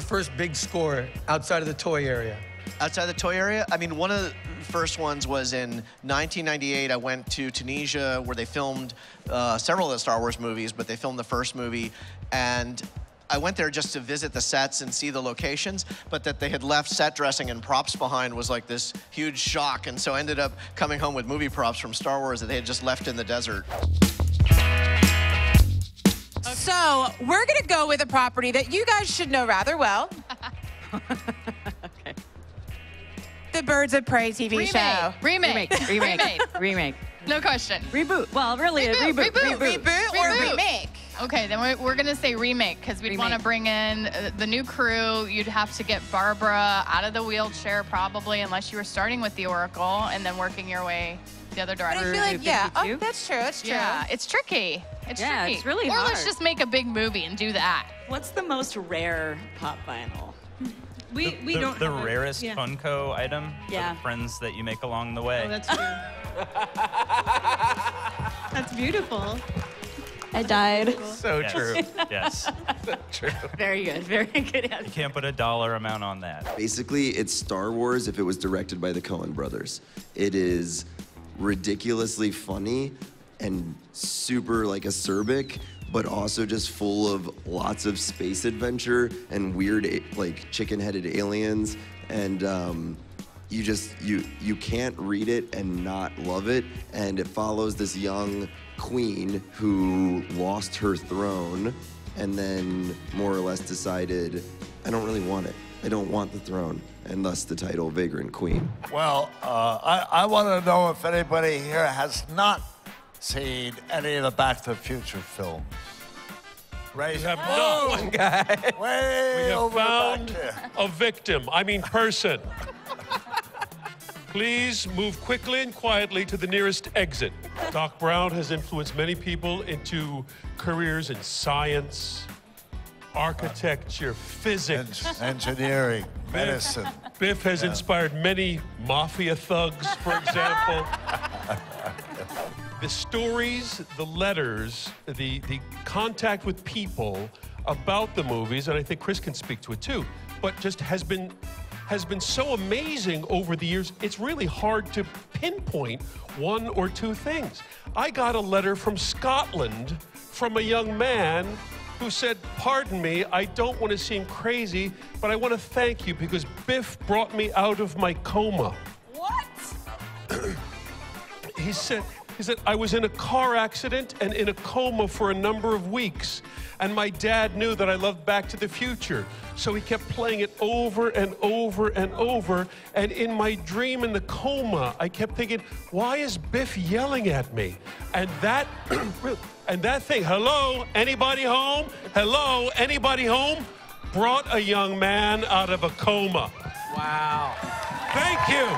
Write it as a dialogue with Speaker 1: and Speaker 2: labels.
Speaker 1: first big score outside of the toy area?
Speaker 2: Outside the toy area? I mean, one of the first ones was in 1998. I went to Tunisia where they filmed several of the Star Wars movies, but they filmed the first movie. And I went there just to visit the sets and see the locations, but that they had left set dressing and props behind was like this huge shock. And so I ended up coming home with movie props from Star Wars that they had just left in the desert.
Speaker 3: So we're gonna go with a property that you guys should know rather well.
Speaker 4: Okay.
Speaker 3: The Birds of Prey TV show.
Speaker 4: Remake.
Speaker 5: No question.
Speaker 4: Reboot. Well, really, a reboot.
Speaker 3: Reboot or remake?
Speaker 5: Okay, then we're going to say remake because we'd want to bring in the new crew. You'd have to get Barbara out of the wheelchair probably, unless you were starting with the Oracle and then working your way the other
Speaker 3: But
Speaker 5: direction.
Speaker 3: I feel like, yeah, oh, that's true, that's true.
Speaker 5: Yeah, it's tricky. It's tricky.
Speaker 4: It's really
Speaker 5: or
Speaker 4: hard.
Speaker 5: let's just make a big movie and do that.
Speaker 4: What's the most rare pop vinyl? We don't
Speaker 6: the
Speaker 4: have
Speaker 6: rarest Funko item for
Speaker 4: Yeah.
Speaker 6: the friends that you make along the way.
Speaker 7: Oh, that's true. That's beautiful.
Speaker 4: I died.
Speaker 1: So true.
Speaker 6: Yes.
Speaker 1: So true.
Speaker 4: Very good. Very good.
Speaker 6: You can't put a dollar amount on that.
Speaker 8: Basically, it's Star Wars if it was directed by the Coen brothers. It is ridiculously funny and super like acerbic, but also just full of lots of space adventure and weird like chicken-headed aliens. And you can't read it and not love it. And it follows this young queen who lost her throne and then more or less decided, I don't really want it. I don't want the throne, and thus the title Vagrant Queen.
Speaker 9: Well, I want to know if anybody here has not seen any of the Back to the Future films. Raise
Speaker 10: We have
Speaker 9: your
Speaker 10: not.
Speaker 1: One guy.
Speaker 9: way
Speaker 10: We have
Speaker 9: over
Speaker 10: found
Speaker 9: back there.
Speaker 10: a victim, person. Please move quickly and quietly to the nearest exit. Doc Brown has influenced many people into careers in science, architecture, physics.
Speaker 9: Engineering, medicine.
Speaker 10: Biff has inspired many mafia thugs, for example. The stories, the letters, the contact with people about the movies, and I think Chris can speak to it too, but just has been so amazing over the years, it's really hard to pinpoint one or two things. I got a letter from Scotland from a young man who said, pardon me, I don't want to seem crazy, but I want to thank you because Biff brought me out of my coma.
Speaker 3: What?
Speaker 10: He said, I was in a car accident and in a coma for a number of weeks. And my dad knew that I loved Back to the Future. So he kept playing it over and over and over. And in my dream in the coma, I kept thinking, why is Biff yelling at me? And that, thing, hello, anybody home? Hello, anybody home? Brought a young man out of a coma.
Speaker 1: Wow.
Speaker 10: Thank you.